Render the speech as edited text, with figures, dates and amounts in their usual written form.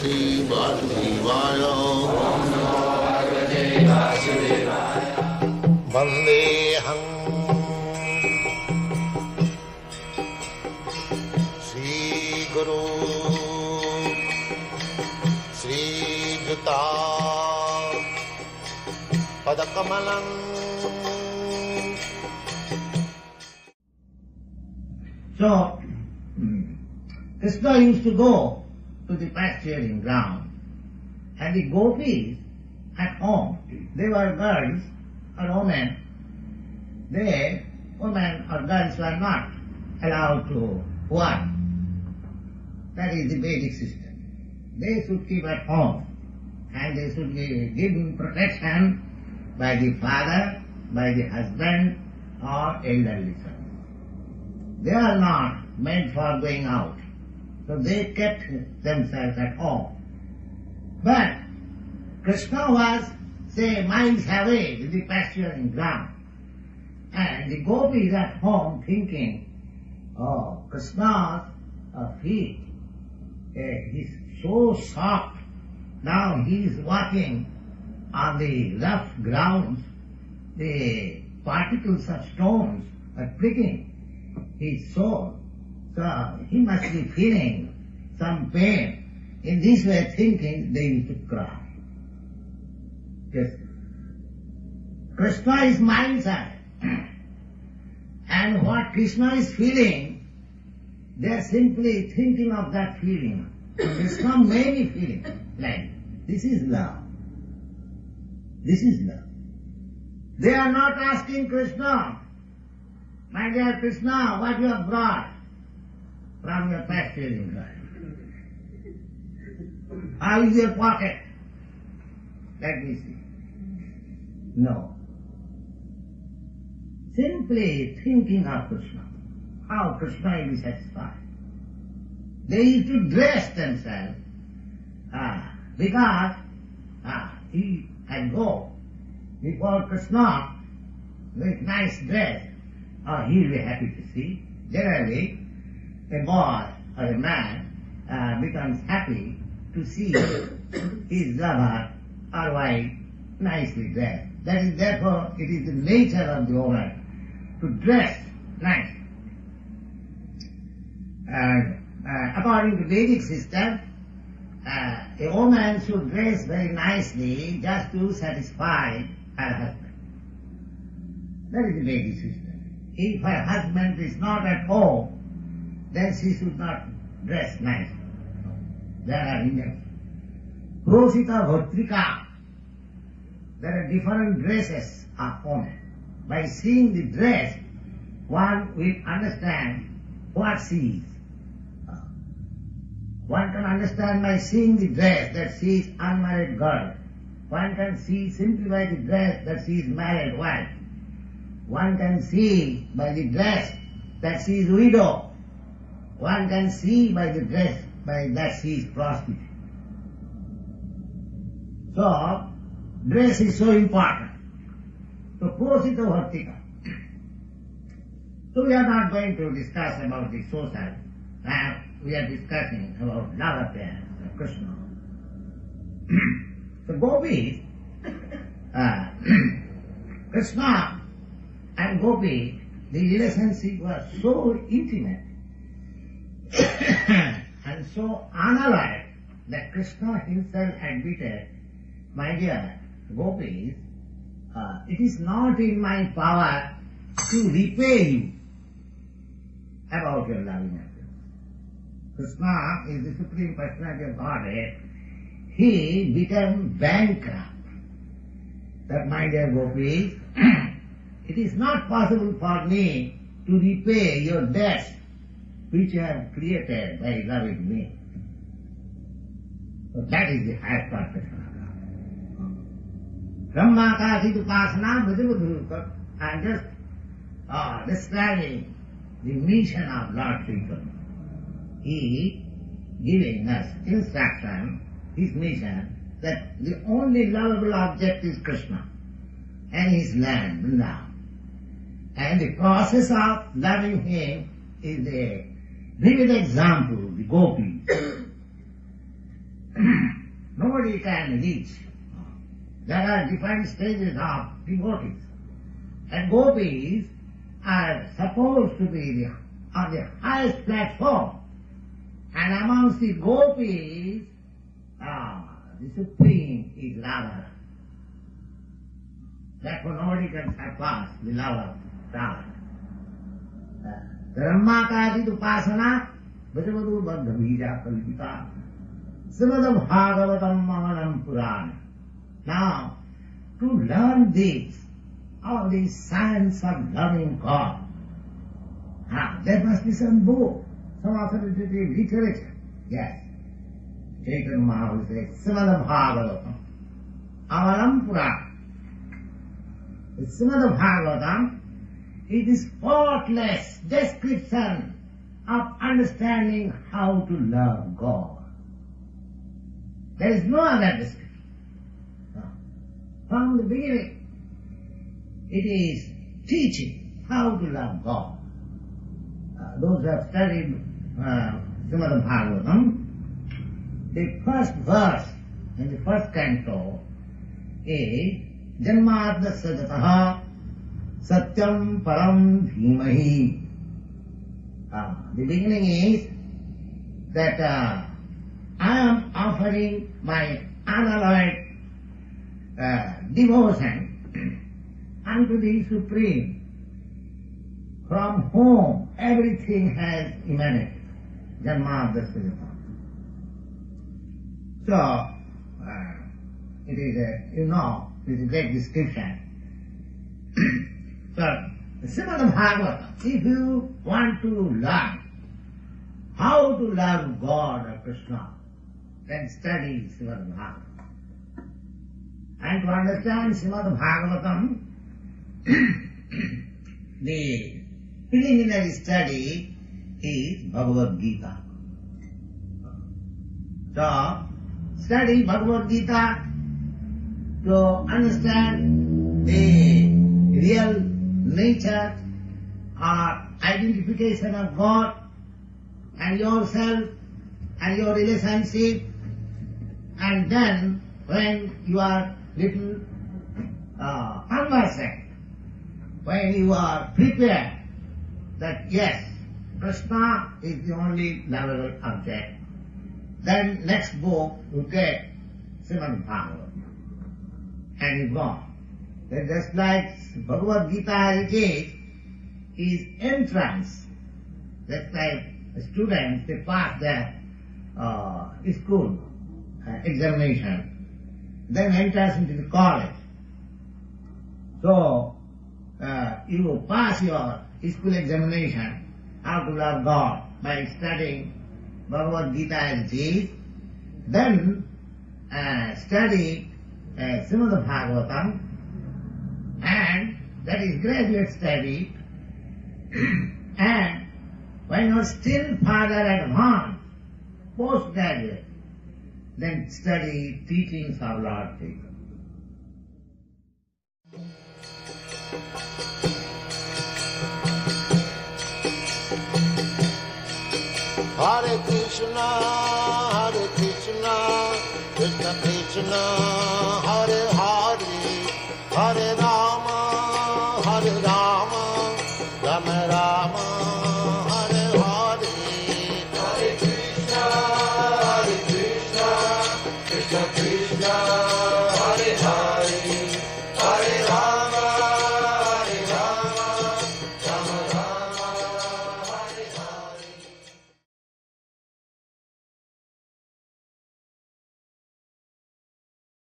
Shri Vasudevaya. Vandeham Shri Guru Shri Juta Padakamalam. So, Krishna used to go to the pasturing ground, and the gopis at home, they were girls or women. They, women or girls, were not allowed to work. That is the Vedic system. They should keep at home, and they should be given protection by the father, by the husband, or elderly son. They are not meant for going out. So they kept themselves at home. But Krishna was, say, miles away with the pasturing ground. And the gopis at home thinking, oh, Krishna's feet is so soft. Now he is walking on the rough ground. The particles of stones are pricking his soul. So he must be feeling some pain. In this way thinking, they used to cry. Yes. Krishna is miles away. And what Krishna is feeling, they are simply thinking of that feeling. Krishna may be feeling like this is love. This is love. They are not asking Krishna, my dear Krishna, what you have brought from your pasturing ground? How is your pocket? Let me see. No. Simply thinking of Krishna, how Krishna will be satisfied. They used to dress themselves because he can go before Krishna with nice dress. He will be happy to see. Generally, a boy or a man becomes happy to see his lover or wife nicely dressed. That is, therefore, it is the nature of the woman to dress nice. And according to Vedic system, a woman should dress very nicely just to satisfy her husband. That is the Vedic system. If her husband is not at home, then she should not dress nicely. There are Indians. Prosita Bhatrika. There are different dresses of women. By seeing the dress, one will understand what she is. One can understand by seeing the dress that she is unmarried girl. One can see simply by the dress that she is married wife. One can see by the dress that she is widow. One can see by the dress that she is prostitute. So, dress is so important. So, Prosita Bhartika. So, we are not going to discuss about the social. Now, we are discussing about love affairs of Krishna. So, Gopis, Krishna and Gopi, the relationship was so intimate and so unalloyed that Krishna himself admitted, my dear Gopis, it is not in my power to repay you about your loving affairs. Krishna is the Supreme Personality of Godhead. He became bankrupt. That, my dear Gopis, it is not possible for me to repay your debts which you have created by loving me. So that is the highest perfection of love. Brahmakasi Upasana Bhajavadhuruka. I am just describing the mission of Lord Chaitanya. He giving us instruction, his mission, that the only lovable object is Krishna and his land, Vrindavan. And the process of loving him is a vivid example, the gopis. nobody can reach. There are different stages of devotees. And gopis are supposed to be on the highest platform. And amongst the gopis, the supreme is Radha. Therefore nobody can surpass the love of Radha. Brahmakadit upasana Vajavadu Baddhavija Kalpita Srimad Bhagavatam Mahanam Purana. Now, to learn this, all the science of loving God, there must be some book, some authoritative literature. Yes. Chaitanya Mahaprabhu says, Srimad Bhagavatam, Amaram Purana. The Srimad Bhagavatam is the spotless description of understanding how to love God. There is no other description. From the beginning, it is teaching how to love God. Those who have studied Srimad Bhagavatam, the first verse in the first canto is Janmadya Sajataha Satyam Param Dhimahi. The beginning is that I am offering my unalloyed devotion unto the Supreme, from whom everything has emanated. Janmadya Sajataha. So, it is it is a great description. So, the Srimad Bhagavatam, if you want to learn how to love God or Krishna, then study Srimad Bhagavatam. And to understand Srimad Bhagavatam, the preliminary study is Bhagavad Gita. So, study Bhagavad Gita to understand the real nature or identification of God and yourself and your relationship, and then when you are little conversant, when you are prepared that yes, Krishna is the only lovable object, then next book you get Srimad Bhagavatam and you go on. Then just like Bhagavad Gita as it is entrance. Just like students, they pass their school examination, then enters into the college. So, you pass your school examination, how to love God, by studying Bhagavad Gita as it is, then study Srimad Bhagavatam, and that is graduate study, and when you are still further advanced, postgraduate, then study teachings of Lord Chaitanya. Hare Krishna, Krishna Krishna,